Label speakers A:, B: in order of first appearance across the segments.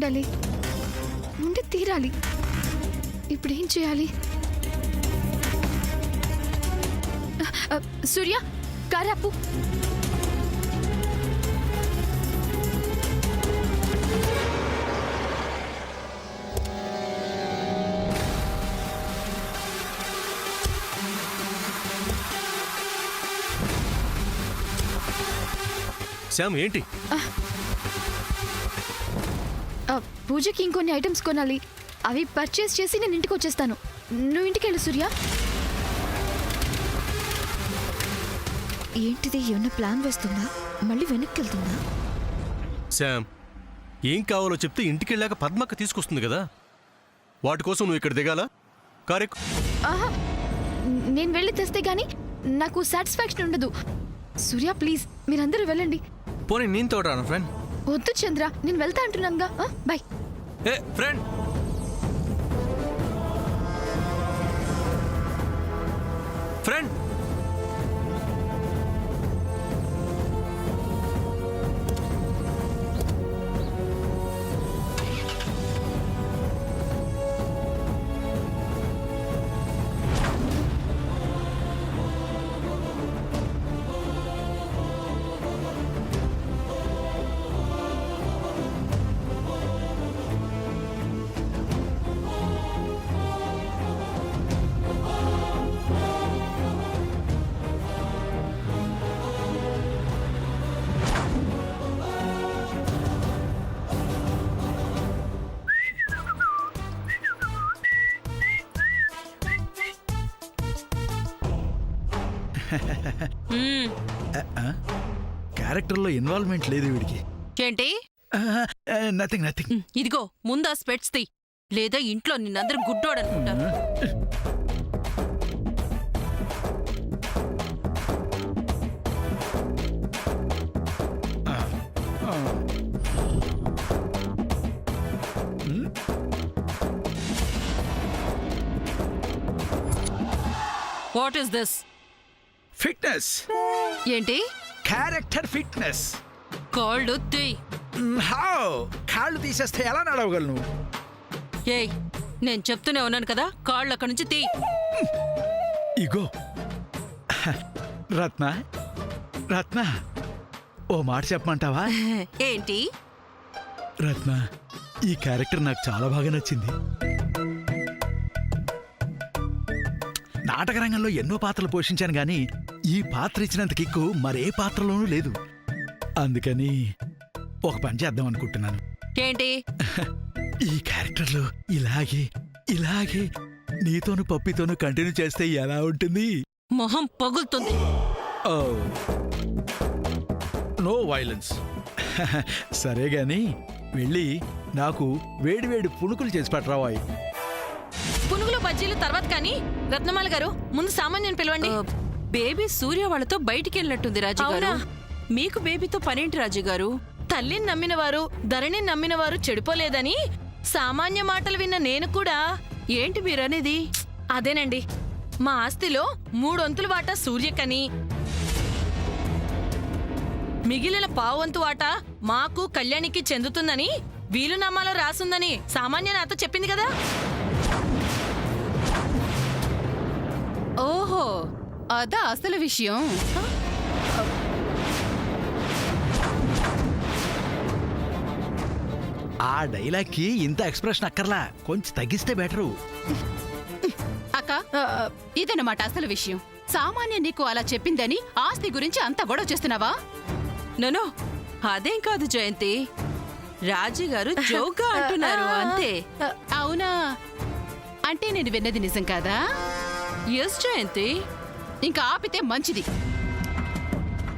A: ఉండాలి, ఉండి తీరాలి. ఇప్పుడు ఏం చేయాలి? సూర్య, కారాపు.
B: శ్యామ్ ఏంటి?
A: పూజకి ఇంకొన్ని ఐటమ్స్ కొనాలి. అవి పర్చేస్ చేసి నేను ఇంటికి వచ్చేస్తాను. నువ్వు ఇంటికి వెళ్ళు సూర్య. ఏంటిది? ఏమన్నా ప్లాన్ వేస్తుందా? మళ్ళీ వెనక్కి వెళ్తుందా?
B: శ్యామ్, ఏం కావాలో చెప్తే ఇంటికి వెళ్ళాక పద్మక్క తీసుకొస్తుంది కదా, వాటి కోసం నువ్వు ఇక్కడ దిగాలా? కారెక్కు.
A: ఆహా, నేను వెళ్ళి తెస్తే గానీ నాకు సాటిస్ఫాక్షన్ ఉండదు. సూర్య ప్లీజ్, మీరందరూ వెళ్ళండి.
C: పోనీ నేను తోడరాను ఫ్రెండ్.
A: వద్దు చంద్ర, నేను వెళ్తా అంటున్నానుగా. బాయ్.
C: ఏ ఫ్రెండ్, ఫ్రెండ్.
D: క్యారెక్టర్లో ఇన్వాల్వ్మెంట్ లేదు వీడికి.
E: ఏంటి?
D: Nothing nothing.
E: ఇదిగో ముందా స్పెట్స్ తీ, లేదా ఇంట్లో నిన్నందరూ గుడ్డోడనుకుంటారు. What is this?
D: ఫిట్నెస్.
E: ఏంటి?
D: Character fitness.
E: కాళ్ళు తీ.
D: హౌ? కాళ్ళు తీసేస్తే ఎలా నడవగలను?
E: ఏయ్, నేను చెప్తూనే ఉన్నాను కదా, కాళ్ళు అక్కడి నుంచి తీ.
D: ఇగో రత్న, రత్న, ఓ మాట చెప్పమంటావా?
E: ఏంటి?
D: రత్న, ఈ క్యారెక్టర్ నాకు చాలా బాగా నచ్చింది. నాటక రంగంలో ఎన్నో పాత్రలు పోషించాను గాని ఈ పాత్ర ఇచ్చినంత కిక్కు మరే పాత్రలోనూ లేదు. అందుకని ఒక పని చేద్దాం అనుకుంటున్నాను.
E: ఏంటి?
D: ఈ క్యారెక్టర్లో ఇలాగే ఇలాగే నీతోను పప్పితోను కంటిన్యూ చేస్తే ఎలా ఉంటుంది?
E: మొహం పగులుతుంది.
D: No violence. సరే గాని వెళ్ళి నాకు వేడివేడి పుణుకులు చేసి పట్టరావాయి.
E: పునుగులు బజ్జీలు తర్వాత కానీ, రత్నమాల గారు ముందు సామాన్యుని పిలవండి. బేబీ సూర్య వాళ్ళతో బయటికి వెళ్ళినట్టుంది రాజు గారు. మీకు బేబీతో పనేంటి రాజు గారు? తల్లిని నమ్మినవారు, ధరణిని నమ్మినవారు చెడిపోలేదని సామాన్య మాటలు విన్న నేను కూడా. ఏంటి మీరనేది? అదేనండి, మా ఆస్తిలో 3 వంతుల వాటా సూర్యకని, మిగిలిన 1/2 వంతు వాటా మాకు కళ్యాణికి చెందుతుందని వీలునామాలో రాసుందని సామాన్య నాతో చెప్పింది కదా.
F: ఓహో, అదా అసలు విషయం.
D: ఆ డైలాగ్కి ఇంత ఎక్స్ప్రెషన్ అక్కర్లా, కొంచెం తగ్గిస్తే బెటరు.
F: అక్క, ఇదన్నమాట అసలు విషయం. సామాన్య నీకు అలా చెప్పిందని ఆస్తి గురించి అంత గొడవ చేస్తున్నావా?
E: నో, అదేం కాదు జయంతి, రాజుగారు జోక్గా అంటున్నారు అంతే.
F: అవునా? అంటే నేను విన్నది నిజం కాదా?
E: ఎస్ జయంతి.
F: ఇంకా ఆపితే మంచిది.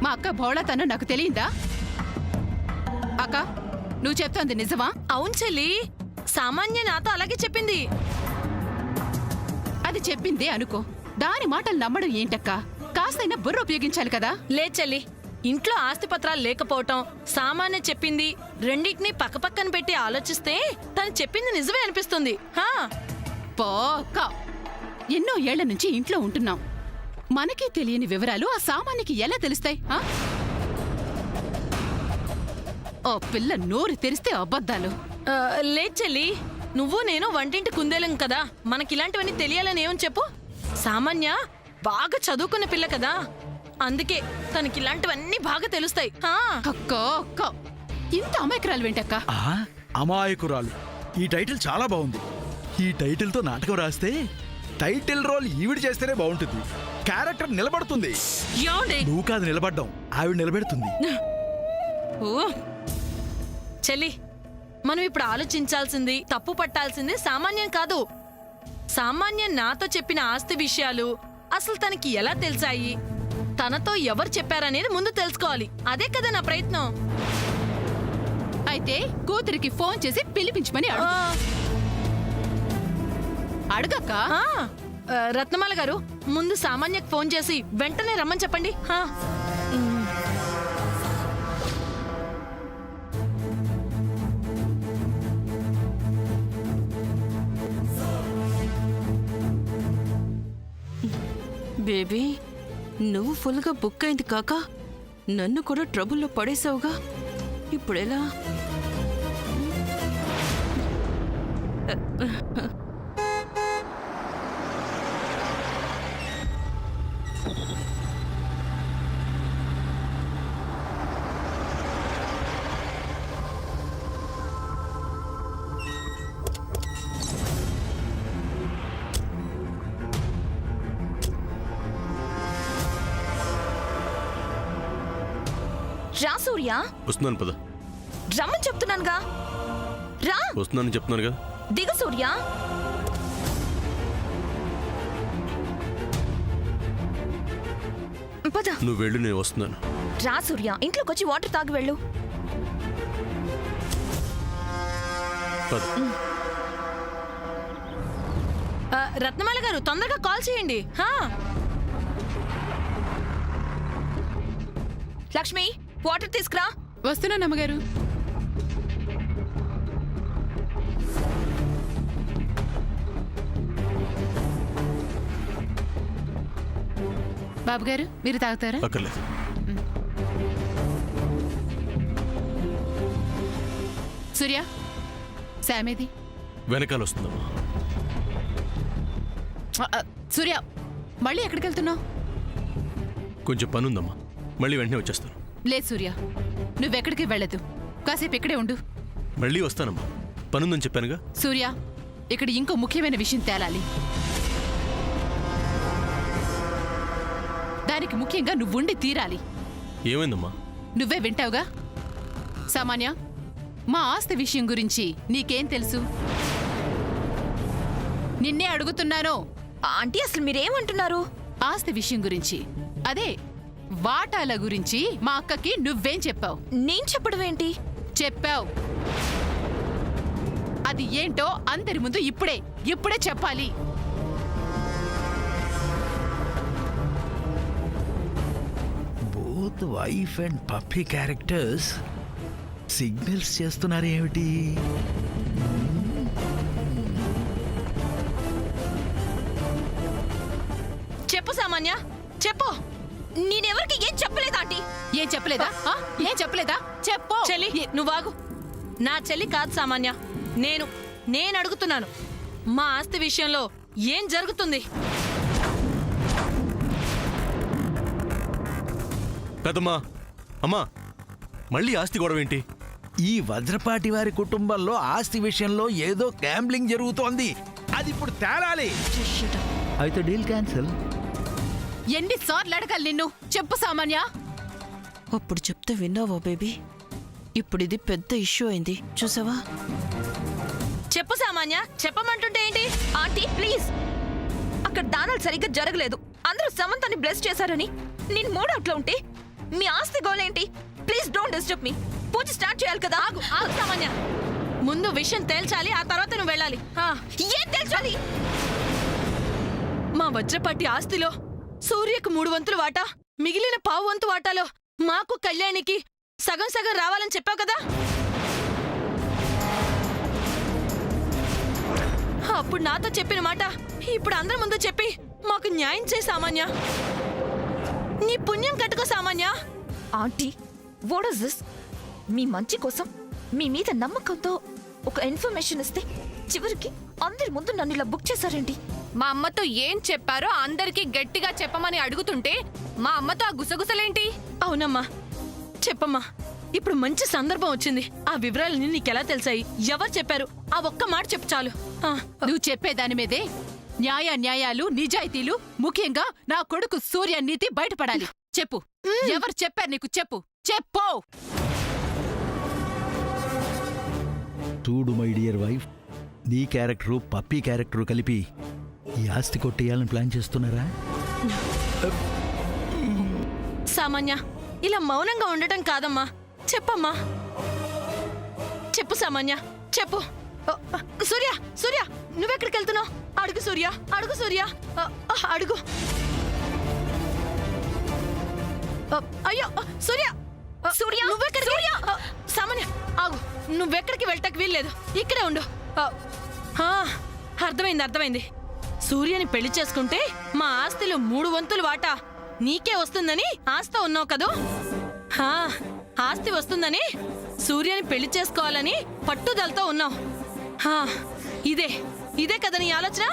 F: మా అక్క భోళతను నాకు తెలియందా? అక్క, నువ్వు చెప్తోంది నిజమా?
E: అవును చెల్లి, సామాన్య నాతో అలాగే చెప్పింది.
F: అది చెప్పిందే అనుకో, దాని మాటలు నమ్మడం ఏంటక్క? కాస్తైనా బుర్ర ఉపయోగించాలి కదా.
E: లే చెల్లి, ఇంట్లో ఆస్తిపత్రాలు లేకపోవటం, సామాన్య చెప్పింది, రెండింటినీ పక్కపక్కన పెట్టి ఆలోచిస్తే తను చెప్పింది నిజమే అనిపిస్తుంది.
F: పోక, ఎన్నో ఏళ్ల నుంచి ఇంట్లో ఉంటున్నాం. మనకే తెలియని వివరాలు ఆ సామాన్యకి ఎలా తెలుస్తాయి? ఓ పిల్ల నోరు తెరిస్తే అబద్ధాలు.
E: లేదు చెల్లి, నువ్వు నేను వంటింటి కుందేలం కదా, మనకిలాంటివన్నీ తెలియాలని ఏమని చెప్పు. సామాన్య బాగా చదువుకున్న పిల్ల కదా, అందుకే తనకిలాంటివన్నీ బాగా తెలుస్తాయి.
F: అక్క అక్క ఇంత అమాయకురాలు వెంటక్క.
D: అమాయకురాలు, ఈ టైటిల్ చాలా బాగుంది. ఈ టైటిల్తో నాటకం రాస్తే టైటిల్ రోల్ ఈవిడ చేస్తేనే బాగుంటుంది. క్యారెక్టర్ నిలబడుతుంది.
E: ఏమండి?
D: నువ్వు కాదు నిలబడ్డాం, ఆవిడ నిలబెడుతుంది.
E: ఓ చెల్లి, మనం ఇప్పుడు ఆలోచించాల్సింది, తప్పు పట్టాల్సింది సామాన్యం కాదు. సామాన్యం నాతో చెప్పిన ఆస్తి విషయాలు అసలు తనకి ఎలా తెలిసాయి, తనతో ఎవరు చెప్పారనేది ముందు తెలుసుకోవాలి. అదే కదా నా ప్రయత్నం.
F: అయితే కూతురికి ఫోన్ చేసి పిలిపించమని
E: ఆ,
F: అడగక్క.
E: రత్నమాల గారు, ముందు సామాన్యకు ఫోన్ చేసి వెంటనే రమ్మని చెప్పండి.
G: బేబీ, నువ్వు ఫుల్గా బుక్ అయింది కాక నన్ను కూడా ట్రబుల్లో పడేసావుగా, ఇప్పుడెలా?
A: రా సూర్య,
B: వస్తున్నాను పద.
A: రమ్మని చెప్తున్నానుగా. రా,
B: వస్తున్నానని చెప్తున్నాను కదా.
A: దిగు సూర్య. పద.
B: నువ్వు వెళ్ళు, నేను వస్తున్నాను.
A: రా సూర్య, ఇంట్లోకి వచ్చి వాటర్ తాగి వెళ్ళు.
B: పద.
E: రత్నమాల గారు, తొందరగా కాల్ చేయండి.
A: లక్ష్మి, వాటర్ తీసుకురా.
F: వస్తున్నాను అమ్మగారు. బాబుగారు, మీరు తాగుతారా?
B: అక్కర్లేదు.
F: సూర్య, శామేది?
B: వెనకాల వస్తుందమ్మా.
F: సూర్య, మళ్ళీ ఎక్కడికి వెళ్తున్నావు?
B: కొంచెం పని ఉందమ్మా, మళ్ళీ వెంటనే వచ్చేస్తాను.
F: లేదు సూర్య, నువ్వెక్కడికి వెళ్ళదు. కాసేపు ఇక్కడే ఉండు.
B: మళ్ళీ వస్తానమ్మా, పనుందని చెప్పానుగా.
F: సూర్య, ఇక్కడ ఇంకో ముఖ్యమైన విషయం తేలాలి. దానికి ముఖ్యంగా నువ్వుండి తీరాలి.
B: ఏమైందమ్మా?
F: నువ్వే వింటావుగా. సామాన్య, మా ఆస్తి విషయం గురించి నీకేం తెలుసు? నిన్నే అడుగుతున్నాను.
A: ఆంటీ, అసలు మీరేమంటున్నారు?
F: ఆస్తి విషయం గురించి, అదే వాటాల గురించి మా అక్కకి నువ్వేం చెప్పావు?
A: నేను చెప్పడం ఏంటి?
F: చెప్పావు. అది ఏంటో అందరి ముందు ఇప్పుడే చెప్పాలి.
D: Both wife and puppy characters signals చేస్తున్నారు ఏమిటి?
E: చెప్పు సామాన్య, చెప్పు.
A: నేనెవరికి ఏం చెప్పలేదు ఆంటీ.
F: ఏం చెప్పలేదా? ఏం చెప్పలేదా? చెప్పు.
E: చెల్లి, నువ్వాగు. నా చెల్లి కాదు సామాన్య, నేను అడుగుతున్నాను. మా ఆస్తి విషయంలో ఏం జరుగుతుంది?
B: పెద్దమ్మా, అమ్మా, మళ్ళీ ఆస్తి గొడవ ఏంటి?
D: ఈ వజ్రపాటి వారి కుటుంబంలో ఆస్తి విషయంలో ఏదో గ్యాంబ్లింగ్ జరుగుతోంది. అది ఇప్పుడు తేలాలి. అయితే డీల్ క్యాన్సిల్.
F: ఎన్నిసార్లు అడగాలి నిన్ను? చెప్పు సామాన్య.
G: అప్పుడు చెప్తే విన్నావా బేబీ? ఇప్పుడు ఇది పెద్ద ఇష్యూ అయింది, చూసావా?
E: చెప్పు సామాన్య, చెప్పమంటుంటే ఏంటి?
A: ఆంటీ ప్లీజ్, అక్కడ దానాలు సరిగ్గా జరగలేదు. అందరూ సమంతాన్ని బ్లెస్ చేశారని నేను మూడవుట్లో ఉంటే మీ ఆస్తి గోలేంటి? Please don't disturb me. పూజ స్టార్ట్ చేయాలి కదా.
E: ఆగు సామాన్య, ముందు విషయం తేల్చాలి, ఆ తర్వాత నువ్వు వెళ్ళాలి.
A: ఏం తెలుసాలి?
E: మా వజ్రపాటి ఆస్తిలో సూర్యకు 3 వంతులు వాటా, మిగిలిన 1/4 వంతు వాటాలో మాకు కళ్యాణికి సగం సగం రావాలని చెప్పావు కదా. అప్పుడు నాతో చెప్పిన మాట ఇప్పుడు అందరి ముందు చెప్పి మాకు న్యాయం చేయి సామాన్య. నీ పుణ్యం కట్టుకో Samanya.
A: Aunty, what is this? మీ మంచి కోసం, మీ మీద నమ్మకంతో ఒక ఇన్ఫర్మేషన్ ఇస్తే చివరికి అందరి ముందు నన్ను ఇలా బుక్ చేశారేంటి?
H: మా అమ్మతో ఏం చెప్పారో అందరికీ గట్టిగా చెప్పమని అడుగుతుంటే మా అమ్మతో ఆ గుసగుసలేంటి?
E: అవునమ్మా, చెప్పమ్మా. ఇప్పుడు మంచి సందర్భం వచ్చింది. ఆ వివరాలన్నీ నీకెలా తెలిసాయి? ఎవరు చెప్పారు? ఆ ఒక్క మాట చెప్పు చాలు. ఆ,
F: నువ్వు చెప్పేదాని మీదే న్యాయాలు నిజాయితీలు, ముఖ్యంగా నా కొడుకు సూర్య నీతి బయటపడాలి. చెప్పు, ఎవరు చెప్పారు నీకు? చెప్పు, చెప్పు.
D: చూడు మై డియర్ వైఫ్, నీ క్యారెక్టరు పప్పీ క్యారెక్టరు కలిపి ఈ ఆస్తి కొట్టేయాలని ప్లాన్ చేస్తున్నారా?
E: సామాన్య, ఇలా మౌనంగా ఉండటం కాదమ్మా. చెప్పమ్మా, చెప్పు సామాన్య, చెప్పు. సూర్య, సూర్య, నువ్వెక్కడికి వెళ్తున్నావు? అడుగు సూర్య, అడుగు సూర్య, అడుగు. అయ్యో సూర్య, సూర్య నువ్వెక్కడికి? సామాన్య ఆగు, నువ్వెక్కడికి వెళ్ళటానికి వీల్లేదు, ఇక్కడే ఉండు. అర్థమైంది, అర్థమైంది. సూర్యని పెళ్లి చేసుకుంటే మా ఆస్తిలో 3 వంతులు వాటా నీకే వస్తుందని ఆస్త ఉన్నావు కదూ? ఆస్తి వస్తుందని సూర్యని పెళ్లి చేసుకోవాలని పట్టుదలతో ఉన్నావు. ఇదే ఇదే కదా నీ ఆలోచన?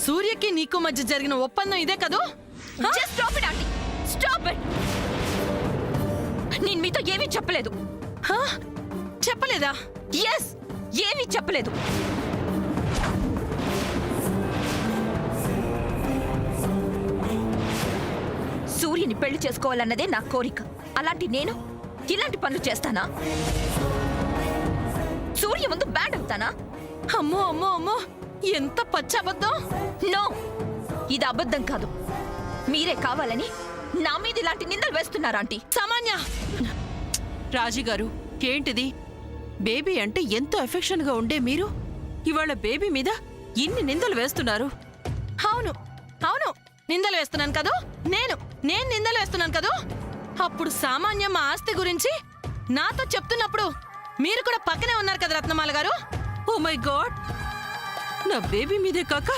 E: సూర్యకి నీకు మధ్య జరిగిన ఒప్పందం ఇదే కదూ?
A: Stop it aunty, stop it. నేను మీతో ఏమీ చెప్పలేదు.
E: చెప్పలేదా?
A: ఎస్, ఏమీ చెప్పలేదు. సూర్యుని పెళ్లి చేసుకోవాలన్నదే నా కోరిక. అలాంటి నేను ఇలాంటి పనులు చేస్తానా? సూర్య ముందు బ్యాడ్ అవుతానా?
E: అమ్మో అమ్మో అమ్మో, ఎంత పచ్చి అబద్ధం!
A: నో, ఇది అబద్ధం కాదు. మీరే కావాలని నా మీద ఇలాంటి నిందలు వేస్తున్నారా ఆంటీ?
E: సామాన్య!
G: రాజుగారు, ఏంటిది? బేబీ అంటే ఎంతో ఎఫెక్షన్ గా ఉండే మీరు ఇవాళ బేబీ మీద ఇన్ని నిందలు వేస్తున్నారు.
E: అవును అవును, నిందలు వేస్తున్నాను కదూ. నేను నిందలు వేస్తున్నాను కదూ. అప్పుడు సామాన్య మా ఆస్తి గురించి నాతో చెప్తున్నప్పుడు మీరు కూడా పక్కనే ఉన్నారు కదా రత్నమాల గారు.
G: ఓ మై గాడ్, నా బేబీ మీదే కాక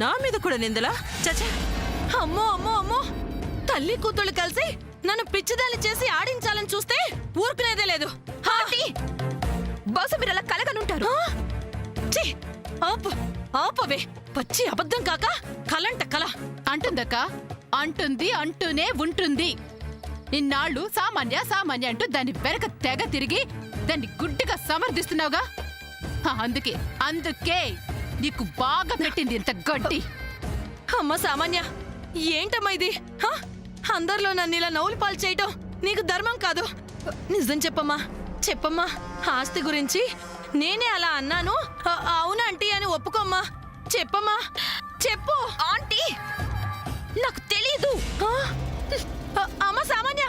G: నా మీద కూడా నిందలా?
E: చచ్చా, అమ్మో అమ్మో అమ్మో, తల్లి కూతుళ్ళు కలిసి నన్ను పిచ్చిదాన్ని చేసి ఆడించాలని చూస్తే ఊరుకునేదే లేదు.
A: ఆంటీ, బహుశా మీరు అలా కలగనుంటారు.
E: ఆపవే, పచ్చి అబద్ధం కాక కలంట కల.
F: అంటుందక్క, అంటుంది, అంటూనే ఉంటుంది. ఇన్నాళ్ళు సామాన్య సామాన్య అంటూ దాన్ని వెనక తెగ తిరిగి దాన్ని గుడ్డిగా సమర్థిస్తున్నావుగా. అందుకే నీకు బాగా పెట్టింది ఇంత గడ్డి.
E: అమ్మ సామాన్య, ఏంటమ్మా ఇది? అందరిలో నన్ను ఇలా నవ్వులు పాలు చేయటం నీకు ధర్మం కాదు. నిజం చెప్పమ్మా, చెప్పమ్మా. ఆస్తి గురించి నేనే అలా అన్నాను, అవునా ఆంటీ అని ఒప్పుకోమ్మా. చెప్పమ్మా, చెప్పు.
A: ఆంటీ, నాకు తెలీదు.
E: అమ్మ సామాన్య,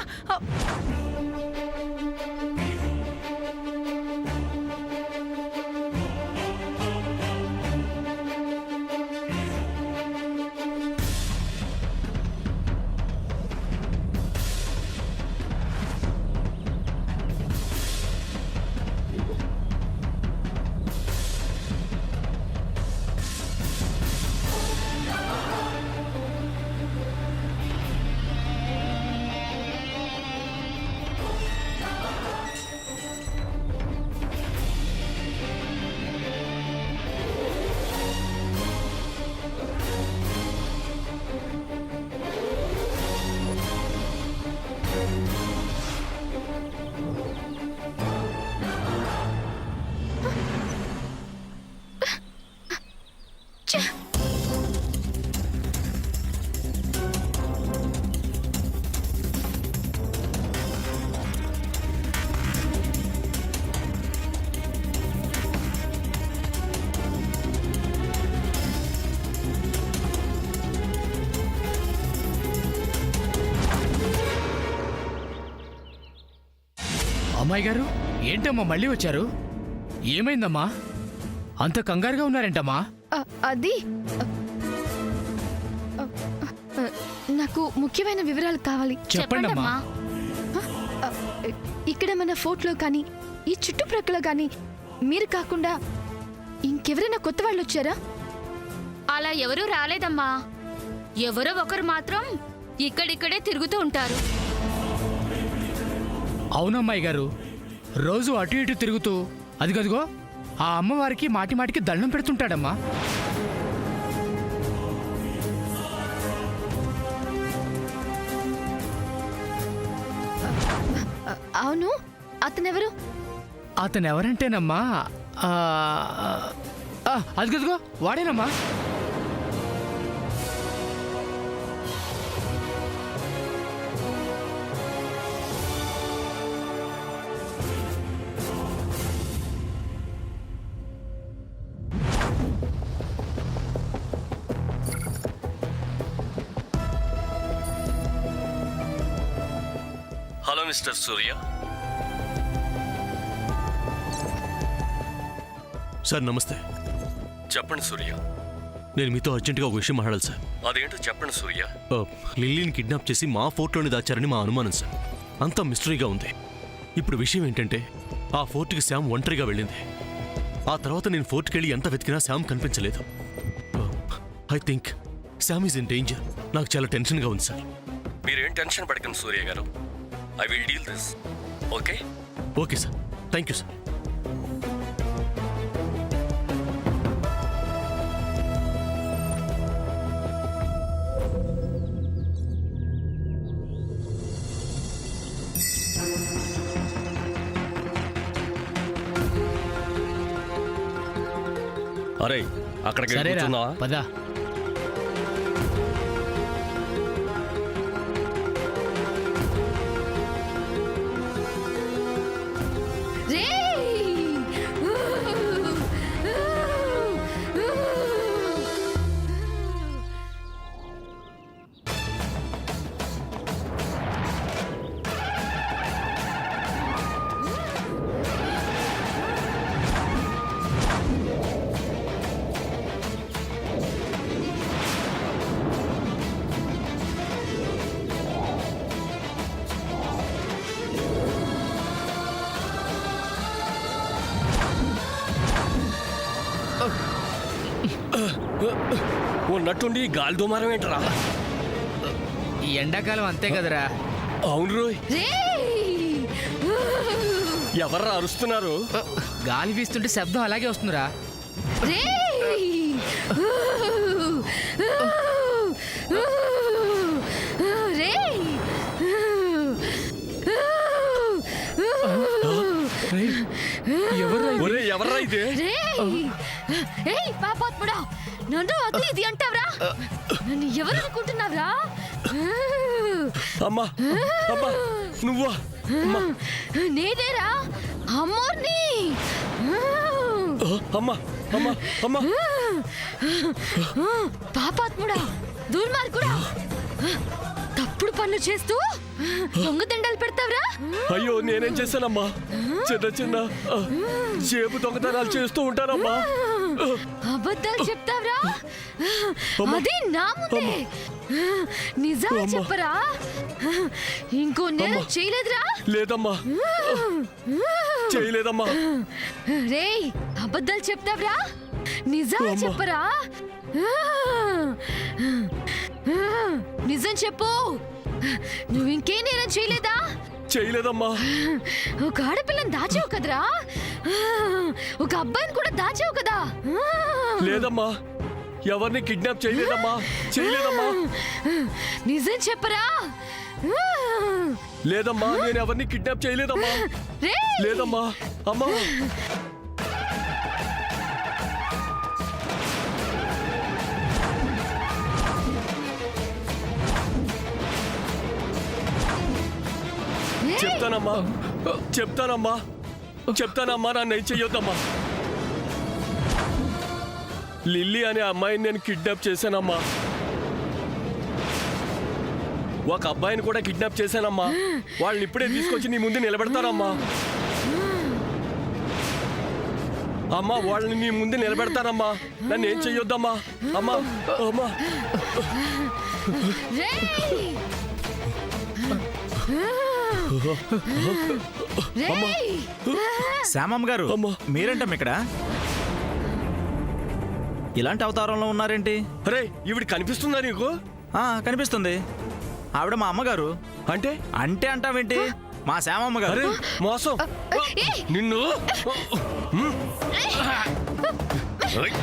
I: అమ్మాయి గారు, ఏంటమ్మా మళ్ళీ వచ్చారు? ఏమైందమ్మా? అంత కంగారుగా ఉన్నారేంటమ్మా?
J: అది నాకు ముఖ్యమైన వివరాలు కావాలి.
I: చెప్పండమ్మా.
J: ఇక్కడ మన ఫోర్ట్లో కానీ ఈ చుట్టుప్రక్కల కానీ మీరు కాకుండా ఇంకెవరైనా కొత్త వాళ్ళు వచ్చారా?
H: అలా ఎవరూ రాలేదమ్మా. ఎవరో ఒకరు మాత్రం ఇక్కడిక్కడే తిరుగుతూ ఉంటారు.
I: అవునమ్మాయి గారు, రోజు అటు ఇటు తిరుగుతూ అదిగదిగో ఆ అమ్మవారికి మాటి మాటికి దండం పెడుతుంటాడమ్మా.
J: అవును, అతనెవరు?
I: అతను ఎవరంటేనమ్మా అదిగదిగో వాడేనమ్మా.
B: హలో మిస్టర్ సూర్య. సార్ నమస్తే.
K: చెప్పండి సూర్య.
B: నేను మీతో అర్జెంటుగా ఒక విషయం మాట్లాడాలి సార్.
K: అదేంటో చెప్పండి సూర్య.
B: లిల్లీని కిడ్నాప్ చేసి మా ఫోర్ట్లోనే దాచారని మా అనుమానం సార్. అంతా మిస్టరీగా ఉంది. ఇప్పుడు విషయం ఏంటంటే ఆ ఫోర్ట్కి శామ్ ఒంటరిగా వెళ్ళింది. ఆ తర్వాత నేను ఫోర్ట్కి వెళ్ళి ఎంత వెతికినా శామ్ కనిపించలేదు. I think Sam is in danger. నాకు చాలా టెన్షన్గా ఉంది సార్.
K: మీరేం టెన్షన్ పడకండి సూర్య గారు. I will deal this. Okay
B: okay sir, thank you sir.
K: అరే అక్కడికి
I: సరేరా
K: కూర్చున్నావా?
I: పద.
K: ఉన్నట్టుండి గాలి దుమారం ఏంటరా?
I: ఈ ఎండాకాలం అంతే కదరా.
K: అవును రోయ్. ఎవర్రా అరుస్తున్నారు?
I: గాలి వీస్తుంటే శబ్దం అలాగే వస్తుందిరా.
K: ఎవర్రా ఇది?
J: పాపాత్ముడా, నన్ను అది ఇది అంటావరా? నన్ను ఎవరు అనుకుంటున్నావరా?
K: అమ్మా అమ్మా నువ్వా?
J: నేనేరా అమ్మోర్ని.
K: అమ్మా అమ్మా అమ్మా.
J: పాపాత్ముడా, దుర్మార్గుడా, తప్పుడు పనులు చేస్తూ దొంగదండాలు పెడతావరా?
K: అయ్యో నేనేం చేశానమ్మా? చిన్న చిన్న జేబు దొంగతనాలు చేస్తూ ఉంటానమ్మా.
J: అబద్ధాలు చెప్తావరా? అది నా ముందే నిజాలు చెప్పరా? ఇంకో నేరం చేయలేదురా?
K: లేదమ్మా, చేయలేదమ్మా.
J: రేయ్, అబద్ధాలు చెప్తావరా? నిజాలు చెప్పరా? నిజం చెప్పు. నువ్వు ఇంకే నేరం చేయలేదా?
K: చేయలేదమ్మా.
J: ఒక ఆడపిల్లని దాచావు కదరా? ఒక అబ్బాయిని కూడా దాచావు కదా?
K: లేదమ్మా, ఎవరిని కిడ్నాప్ చేయలేదమ్మా. చేయలేదమ్మా.
J: నిజం చెప్పరా?
K: లేదమ్మా, నేను ఎవరిని కిడ్నాప్ చేయలేదమ్మా. లేదమ్మా. అమ్మా చెప్తానమ్మా, చెప్తానమ్మా, చెప్తానమ్మా. నన్ను ఏం చెయ్యొద్దమ్మా. లిల్లీ అనే అమ్మాయిని నేను కిడ్నాప్ చేశానమ్మా. ఒక అబ్బాయిని కూడా కిడ్నాప్ చేశానమ్మా. వాళ్ళని ఇప్పుడే తీసుకొచ్చి నీ ముందు నిలబెడతానమ్మా. అమ్మా, వాళ్ళని నీ ముందు నిలబెడతానమ్మా. నన్ను ఏం చెయ్యొద్దమ్మా. అమ్మా అమ్మా.
L: శ్యామమ్మ గారు, మీరేంటమ్మ ఇక్కడ? ఇలాంటి అవతారంలో ఉన్నారేంటి?
K: అరే, ఈవిడ కనిపిస్తుందా నీకు?
L: కనిపిస్తుంది. ఆవిడ మా అమ్మగారు.
K: అంటే
L: అంటే అంటావేంటి? మా శ్యామమ్మ గారు.
K: అరే మోసం నిన్ను
J: ఏయ్!